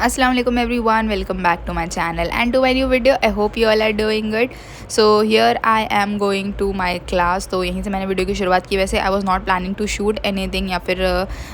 Assalamu alaikum everyone, welcome back to my channel and to my new video. I hope you all are doing good. So here I am going to my class. तो यहीं से मैंने video की शुरुआत की. वैसे I was not planning to shoot anything या फिर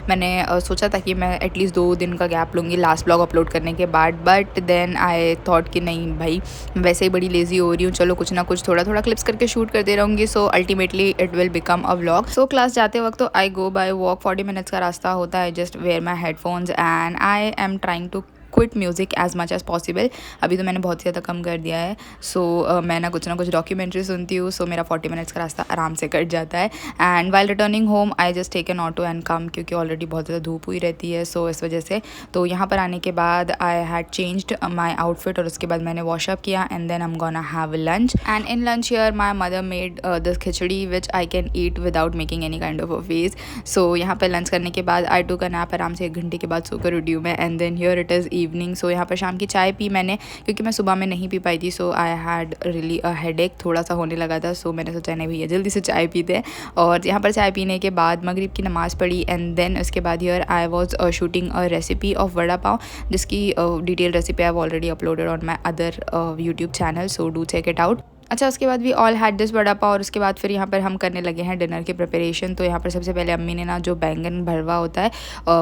मैंने सोचा था कि मैं एटलीस्ट 2 दिन का गैप लूँगी लास्ट ब्लॉग अपलोड करने के बाद, बट देन आई थॉट कि नहीं भाई, मैं वैसे ही बड़ी लेज़ी हो रही हूँ, चलो कुछ ना कुछ थोड़ा थोड़ा क्लिप्स करके शूट करते रहूँगी. So ultimately it will become a vlog. So class जाते वक्त तो I go by walk. 40 minutes का रास्ता होता है. Just wear my headphones and I am trying to quit music as much as possible. अभी तो मैंने बहुत ज़्यादा कम कर दिया है. सो मैं ना कुछ डॉक्यूमेंट्री सुनती हूँ. सो मेरा 40 मिनट्स का रास्ता आराम से कट जाता है. And while returning home I just take an auto and come, क्योंकि ऑलरेडी बहुत ज़्यादा धूप हुई रहती है. सो इस वजह से तो यहाँ पर आने के बाद I had changed my outfit और उसके बाद मैंने वॉशअप किया and then I am gonna have lunch. And in lunch here my mother made this khichdi which I can eat without making any kind of a fuss. So यहाँ पर lunch करने के बाद आई टूक अ नैप. आराम से 1 घंटे के बाद सोकर उठी हूँ मैं. And then here it is evening. So यहाँ पर शाम की चाय पी मैंने, क्योंकि मैं सुबह में नहीं पी पाई थी. So I had really a headache, थोड़ा सा होने लगा था. सो मैंने सोचा नहीं भैया जल्दी से चाय पीते हैं. और यहाँ पर चाय पीने के बाद मगरिब की नमाज़ पढ़ी. एंड देन उसके बाद here I was shooting a recipe of vada pav, जिसकी detail recipe I have already uploaded on my other YouTube channel. So do check it out. अच्छा, उसके बाद we all had this vada pav और उसके बाद फिर यहाँ पर हम करने लगे हैं डिनर की प्रिपरेशन. तो यहाँ पर सबसे पहले अम्मी ने ना जो बैंगन भरवा होता है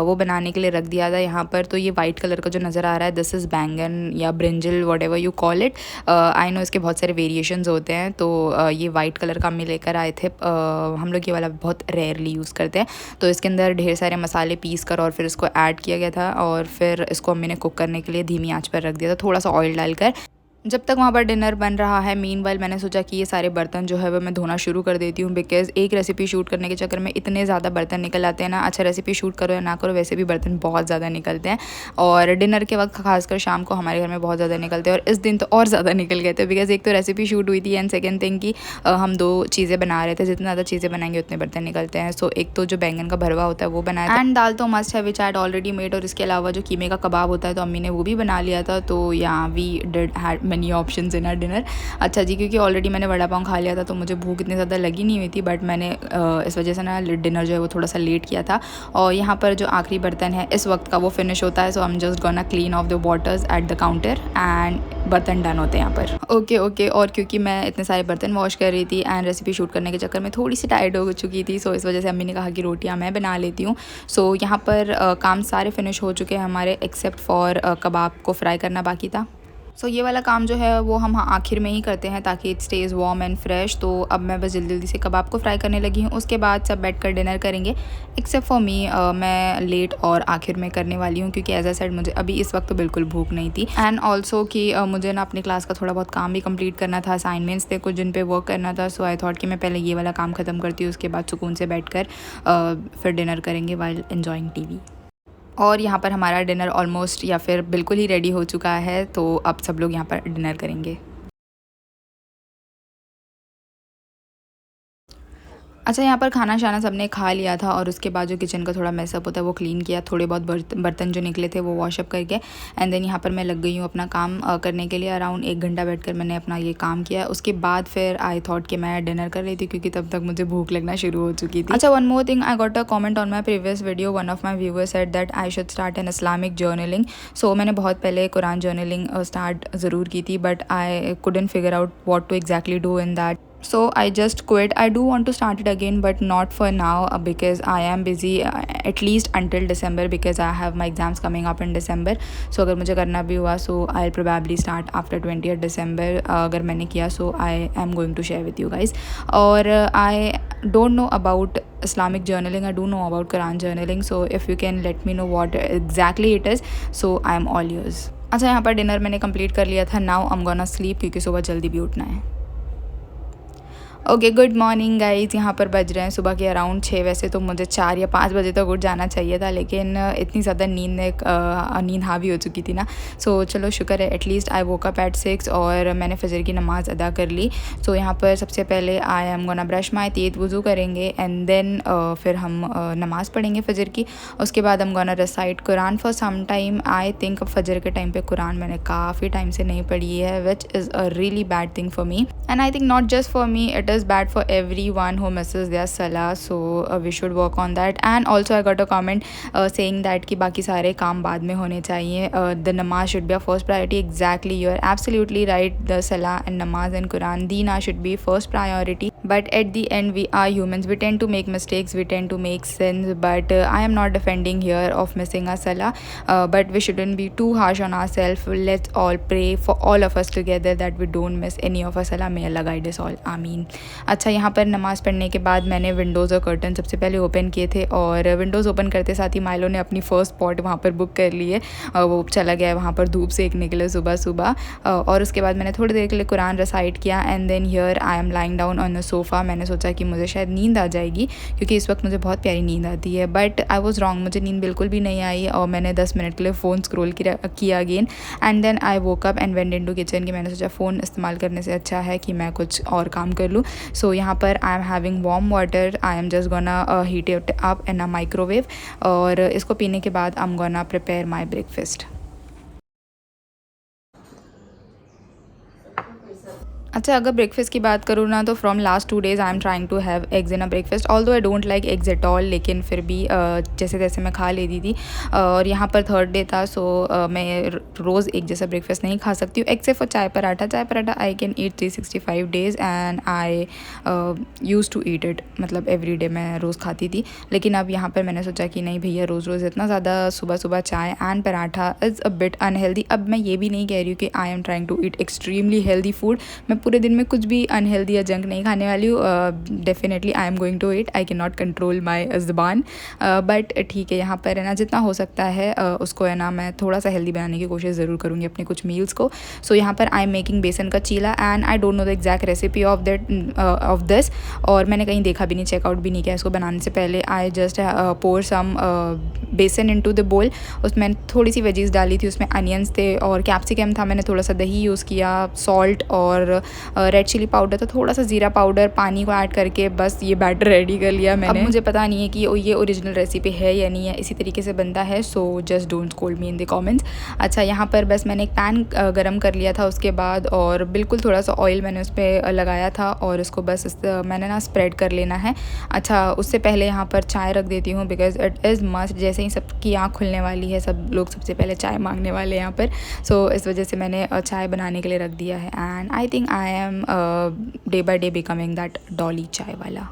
वो बनाने के लिए रख दिया था यहाँ पर. तो ये वाइट कलर का जो नज़र आ रहा है, दिस इज़ बैंगन या brinjal, what ever you call it. I know इसके बहुत सारे वेरिएशंस होते हैं. तो ये वाइट कलर का अम्मी लेकर आए थे. हम लोग ये वाला बहुत रेयरली यूज़ करते हैं. तो इसके अंदर ढेर सारे मसाले पीस कर और फिर इसको ऐड किया गया था और फिर इसको अम्मी ने कुक करने के लिए धीमी आँच पर रख दिया था, थोड़ा सा ऑयल डालकर. जब तक वहाँ पर डिनर बन रहा है, मीनवाइल मैंने सोचा कि ये सारे बर्तन जो है वो मैं धोना शुरू कर देती हूँ, बिकॉज़ एक रेसिपी शूट करने के चक्कर में इतने ज़्यादा बर्तन निकल आते हैं ना. अच्छा, रेसिपी शूट करो या ना करो, वैसे भी बर्तन बहुत ज़्यादा निकलते हैं. और डिनर के वक्त खासकर शाम को हमारे घर में बहुत ज़्यादा निकलते हैं. और इस दिन तो और ज़्यादा निकल गए थे, बिकॉज़ एक तो रेसिपी शूट हुई थी एंड सेकेंड थिंग कि हम 2 चीज़ें बना रहे थे. जितनी ज़्यादा चीज़ें बनाएंगे उतने बर्तन निकलते हैं. सो एक तो जो बैंगन का भरवा होता है वो बनाया एंड दाल तो मस्ट है विच आई हैड ऑलरेडी मेड. और इसके अलावा जो कीमे का कबाब होता है तो अम्मी ने वो भी बना लिया था. तो यहाँ we did had many options in dinner. अच्छा जी, क्योंकि ऑलरेडी मैंने वड़ा पाव खा लिया था तो मुझे भूख इतनी ज़्यादा लगी नहीं हुई थी, बट मैंने इस वजह से ना डिनर जो है वो थोड़ा सा लेट किया था. और यहाँ पर जो आखिरी बर्तन है इस वक्त का वो फिनिश होता है. So I am just gonna clean off the waters at the counter and बर्तन डन होते हैं यहाँ पर. ओके. और क्योंकि मैं इतने सारे बर्तन वॉश कर रही थी एंड रेसिपी शूट करने के चक्कर में थोड़ी सी टायर्ड हो चुकी थी. सो इस वजह से अम्मी ने कहा कि रोटियाँ मैं बना लेती हूँ. सो यहाँ पर काम सारे फिनिश हो चुके हैं हमारे, एक्सेप्ट फॉर कबाब को फ्राई करना बाकी था. सो ये वाला काम जो है वो हम आखिर में ही करते हैं ताकि it stage warm and fresh. तो अब मैं बस जल्दी से कबाब को फ्राई करने लगी हूँ. उसके बाद सब बैठ कर डिनर करेंगे, एक्सेप्ट फॉर मी. मैं लेट और आखिर में करने वाली हूँ, क्योंकि एज आई सेड मुझे अभी इस वक्त तो बिल्कुल भूख नहीं थी. एंड ऑल्सो कि मुझे ना अपनी क्लास का थोड़ा बहुत काम भी कंप्लीट करना था. असाइनमेंट्स थे कुछ जिन पे वर्क करना था. सो आई थॉट कि मैं पहले ये वाला काम ख़त्म करती हूँ, उसके बाद सुकून से बैठ कर फिर डिनर करेंगे वाइल एन्जॉइंग TV. और यहाँ पर हमारा डिनर ऑलमोस्ट या फिर बिल्कुल ही रेडी हो चुका है. तो अब सब लोग यहाँ पर डिनर करेंगे. अच्छा, यहाँ पर खाना शाना सबने खा लिया था और उसके बाद जो किचन का थोड़ा मैसअप होता है वो क्लीन किया. थोड़े बहुत बर्तन जो निकले थे वो वॉशअप करके एंड देन यहाँ पर मैं लग गई हूँ अपना काम करने के लिए. अराउंड 1 घंटा बैठकर मैंने अपना ये काम किया. उसके बाद फिर आई थॉट कि मैं डिनर कर रही थी, क्योंकि तब तक मुझे भूख लगना शुरू हो चुकी थी. अच्छा, one more thing, I got a comment on my previous video. One of my viewers said that I should start an Islamic journaling. So मैंने बहुत पहले कुरान जर्नलिंग स्टार्ट ज़रूर की थी, but I couldn't figure out what to exactly do in that. So I just quit. I do want to start it again, but not for now because I am busy at least until December, because I have my exams coming up in December. So अगर मुझे करना भी हुआ so I'll probably start after 20th December. अगर मैंने किया so I am going to share with you guys. और I don't know about Islamic journaling. I do know about Quran journaling. So if you can let me know what exactly it is, so I am all yours. अच्छा, यहाँ पर dinner मैंने complete कर लिया था. Now I'm gonna sleep, क्योंकि सुबह जल्दी भी उठना है. Okay, good morning guys. यहाँ पर बज रहे हैं सुबह के अराउंड 6. वैसे तो मुझे 4 या 5 बजे तक उठ जाना चाहिए था, लेकिन इतनी ज़्यादा नींद हावी हो चुकी थी ना. सो चलो शुक्र है at least I woke up at 6 और मैंने फजर की नमाज़ अदा कर ली. सो यहाँ पर सबसे पहले आई am gonna brush my teeth, वज़ू करेंगे एंड देन फिर हम नमाज़ पढ़ेंगे फजर की. उसके बाद हम gonna recite Quran for some time. I think अब फजर के टाइम पे कुरान मैंने काफ़ी टाइम से नहीं पढ़ी है, which is a really bad thing for me. And I think not just for me, it is bad for everyone who misses their salah, so we should work on that. And also I got a comment saying that कि बाकी सारे काम बाद में होने चाहिए, the namaz should be our first priority. Exactly, you are absolutely right. The salah and namaz and Quran Dina should be first priority, but at the end we are humans, we tend to make mistakes, we tend to make sins. But I am not defending here of missing our salah, but we shouldn't be too harsh on ourselves. Let's all pray for all of us together that we don't miss any of our salah. May Allah guide us all, आमीन. अच्छा, यहाँ पर नमाज़ पढ़ने के बाद मैंने Windows और कर्टन सबसे पहले ओपन किए थे, और विंडोज़ ओपन करते साथ ही माइलो ने अपनी फ़र्स्ट स्पॉट वहाँ पर बुक कर ली है, वो चला गया है वहाँ पर धूप सेकने के लिए सुबह सुबह। और उसके बाद मैंने थोड़ी देर के लिए कुरान रिसाइट किया, and then here I am lying down on the sofa. मैंने सोचा कि मुझे शायद नींद आ जाएगी, क्योंकि इस वक्त मुझे बहुत प्यारी नींद आती है, बट आई वॉज़ रॉन्ग, मुझे नींद बिल्कुल भी नहीं आई, और मैंने 10 मिनट के लिए फ़ोन स्क्रॉल किया again, and then I woke up and went into kitchen. कि मैंने सोचा फ़ोन इस्तेमाल करने से अच्छा है कि मैं कुछ और काम कर लूँ। सो यहाँ पर I am having warm water, I am just gonna heat it up in a microwave, और इसको पीने के बाद I am gonna prepare my breakfast. अच्छा, अगर ब्रेकफास्ट की बात करूँ ना, तो from last 2 days I am trying to have eggs in a breakfast, although I don't like eggs at all, लेकिन फिर भी जैसे तैसे मैं खा लेती थी। और यहाँ पर 3rd day था, सो मैं रोज़ एक जैसा ब्रेकफास्ट नहीं खा सकती हूँ, except for chai paratha I can eat 365 days, and I use to eat it, मतलब एवरी डे मैं रोज़ खाती थी। लेकिन अब यहाँ पर मैंने सोचा कि नहीं भैया, रोज़ इतना ज़्यादा सुबह सुबह chai and paratha is a bit unhealthy. अब मैं ये भी नहीं कह रही हूँ कि I am trying to eat extremely healthy food, मैं पूरे दिन में कुछ भी अनहेल्दी या जंक नहीं खाने वाली हूँ। Definitely I am going to eat, I can not control my ज़ुबान, बट ठीक है, यहाँ पर है ना जितना हो सकता है उसको है ना मैं थोड़ा सा हेल्दी बनाने की कोशिश ज़रूर करूँगी अपने कुछ मील्स को। सो यहाँ पर आई एम मेकिंग बेसन का चीला, and I don't know the exact recipe of this, और मैंने कहीं देखा भी नहीं, चेकआउट भी नहीं किया इसको बनाने से पहले। आई जस्ट पोर सम बेसन इनटू द बोल, उसमें थोड़ी सी वेजीज डाली थी, उसमें अनियंस थे और कैप्सिकम था, मैंने थोड़ा सा दही यूज़ किया, सॉल्ट और रेड चिली पाउडर, तो थोड़ा सा ज़ीरा पाउडर, पानी को ऐड करके बस ये बैटर रेडी कर लिया मैंने। अब मुझे पता नहीं है कि ये ओरिजिनल रेसिपी है या नहीं है, इसी तरीके से बनता है, so just don't scold me in the comments. अच्छा, यहाँ पर बस मैंने एक पैन गरम कर लिया था उसके बाद, और बिल्कुल थोड़ा सा ऑयल मैंने उस पर लगाया था, और इसको बस मैंने ना स्प्रेड कर लेना है। अच्छा, उससे पहले यहाँ पर चाय रख देती हूँ, बिकॉज़ इट इज़ मस्ट, जैसे ही सबकी आँख खुलने वाली है सब लोग सबसे पहले चाय मांगने वाले हैं यहाँ पर, सो इस वजह से मैंने चाय बनाने के लिए रख दिया है। And I think I am day by day becoming that Dolly चाय वाला।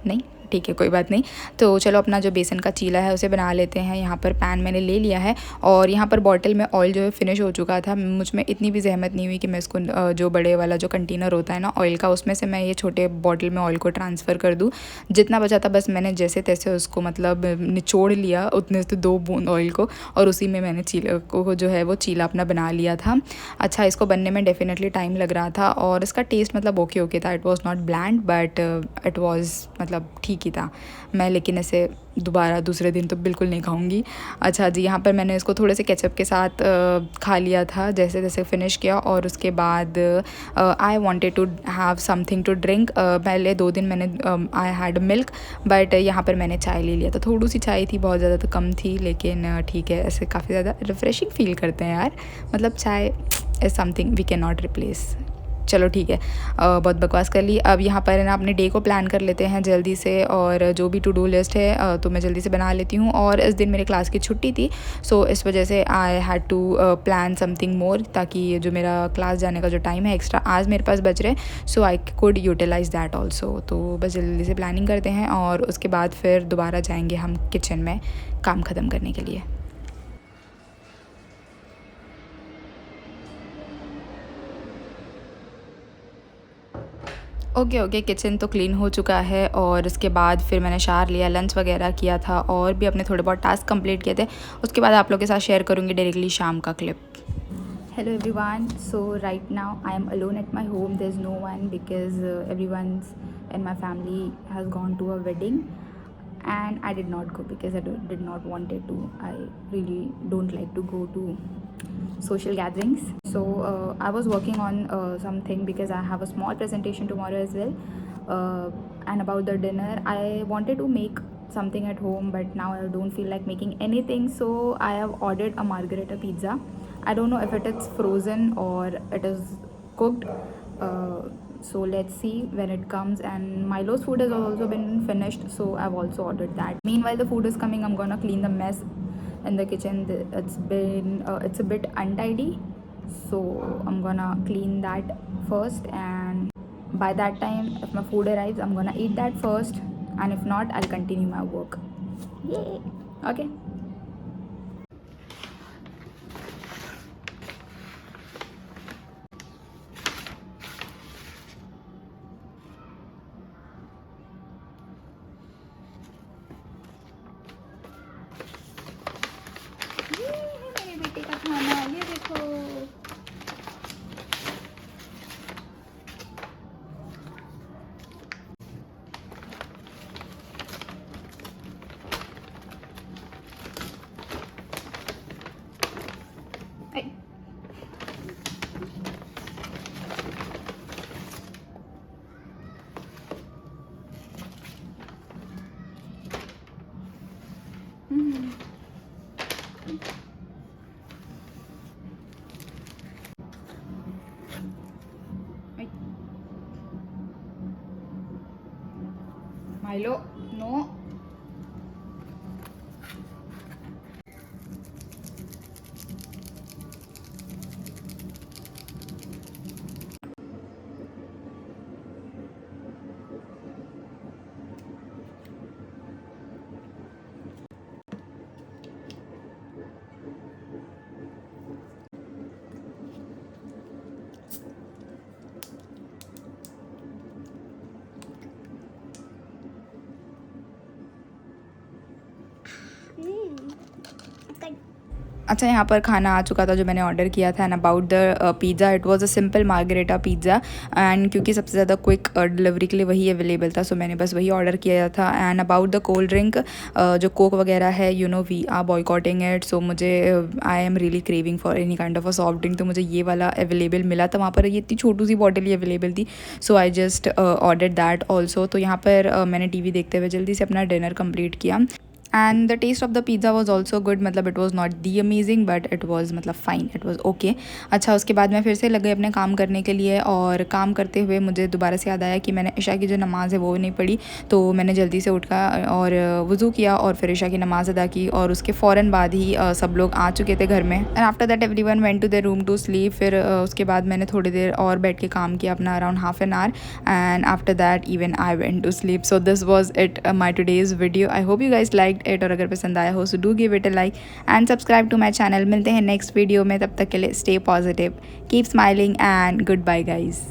नहीं, ठीक है, कोई बात नहीं। तो चलो अपना जो बेसन का चीला है उसे बना लेते हैं। यहाँ पर पैन मैंने ले लिया है, और यहाँ पर बॉटल में ऑयल जो है फिनिश हो चुका था। मुझ में इतनी भी जहमत नहीं हुई कि मैं इसको जो बड़े वाला जो कंटेनर होता है ना ऑयल का, उसमें से मैं ये छोटे बॉटल में ऑयल को ट्रांसफ़र कर दूँ। जितना बचा था बस मैंने जैसे तैसे उसको मतलब निचोड़ लिया, उतने से 2 बूंद ऑयल को, और उसी में मैंने चीला को जो है वो चीला अपना बना लिया था। अच्छा, इसको बनने में डेफिनेटली टाइम लग रहा था, और इसका टेस्ट मतलब ओके था। It was not bland, but it was मतलब ठीक ही था। मैं लेकिन ऐसे दोबारा दूसरे दिन तो बिल्कुल नहीं खाऊंगी। अच्छा जी, यहाँ पर मैंने इसको थोड़े से केचप के साथ खा लिया था, जैसे जैसे फिनिश किया, और उसके बाद I wanted to have something to drink. पहले 2 दिन मैंने आई हैड मिल्क, बट यहाँ पर मैंने चाय ले लिया। तो थोड़ी सी चाय थी, बहुत ज़्यादा तो कम थी, लेकिन ठीक है, ऐसे काफ़ी ज़्यादा रिफ़्रेशिंग फ़ील करते हैं यार। मतलब chai is something we can not replace. चलो ठीक है, बहुत बकवास कर ली। अब यहाँ पर है ना अपने डे को प्लान कर लेते हैं जल्दी से, और जो भी टू डू लिस्ट है तो मैं जल्दी से बना लेती हूँ। और इस दिन मेरे क्लास की छुट्टी थी, सो इस वजह से I had to plan something more, ताकि जो मेरा क्लास जाने का जो टाइम है एक्स्ट्रा आज मेरे पास बच रहे, so I could utilize that also. तो बस जल्दी से प्लानिंग करते हैं, और उसके बाद फिर दोबारा जाएंगे हम किचन में काम ख़त्म करने के लिए। ओके, किचन तो क्लीन हो चुका है, और उसके बाद फिर मैंने शावर लिया, लंच वगैरह किया था, और भी अपने थोड़े बहुत टास्क कंप्लीट किए थे। उसके बाद आप लोगों के साथ शेयर करूँगी डायरेक्टली शाम का clip. Hello everyone, so right now I am alone at my home. There's no one because everyone's in my family has gone to a wedding, and I did not go because I did not wanted to. I really don't like to go to social gatherings. So I was working on something because I have a small presentation tomorrow as well. And about the dinner, I wanted to make something at home, but now I don't feel like making anything, so I have ordered a margherita pizza. I don't know if it is frozen or it is cooked. So let's see when it comes. And Milo's food has also been finished, so I've also ordered that. Meanwhile the food is coming, I'm gonna clean the mess in the kitchen. It's a bit untidy, so I'm gonna clean that first, and by that time if my food arrives I'm gonna eat that first, and if not I'll continue my work. Yay. Okay. ये है मेरे बेटे का खाना, ये देखो. ऐ. हम्म. ऐ. Milo, no. अच्छा, यहाँ पर खाना आ चुका था जो मैंने ऑर्डर किया था. And about the pizza, it was a simple margarita pizza. And क्योंकि सबसे ज़्यादा क्विक डिलीवरी के लिए वही अवेलेबल था, सो मैंने बस वही ऑर्डर किया था. And about the cold drink, जो कोक वगैरह है, you know we are boycotting it. So मुझे I am really craving for any kind of a soft drink, तो मुझे ये वाला अवेलेबल मिला था. वहाँ पर ये इतनी छोटी सी बॉटल ही अवेलेबल थी, so I just order that also. तो यहाँ पर मैंने टीवी देखते हुए जल्दी से अपना डिनर कंप्लीट किया. And the taste of the pizza was also good. मतलब it was not the amazing, but it was मतलब फ़ाइन, इट वॉज ओके. अच्छा, उसके बाद मैं फिर से लग गई अपने काम करने के लिए. और काम करते हुए मुझे दोबारा से याद आया कि मैंने इशा की जो नमाज़ है वो नहीं पढ़ी. तो मैंने जल्दी से उठकर और वज़ू किया और फिर इशा की नमाज़ अदा की. और उसके फ़ौरन बाद ही सब लोग आ चुके थे घर में. And after that everyone went to their room to sleep. फिर उसके बाद मैंने थोड़ी देर और बैठ के काम किया अपना, around half an hour. And after that even I went to sleep. So this was it, my today's video. I hope you guys liked it, और अगर पसंद आया हो so do give it a like and subscribe to my channel. मिलते हैं next video में, तब तक के लिए stay positive, keep smiling and goodbye guys.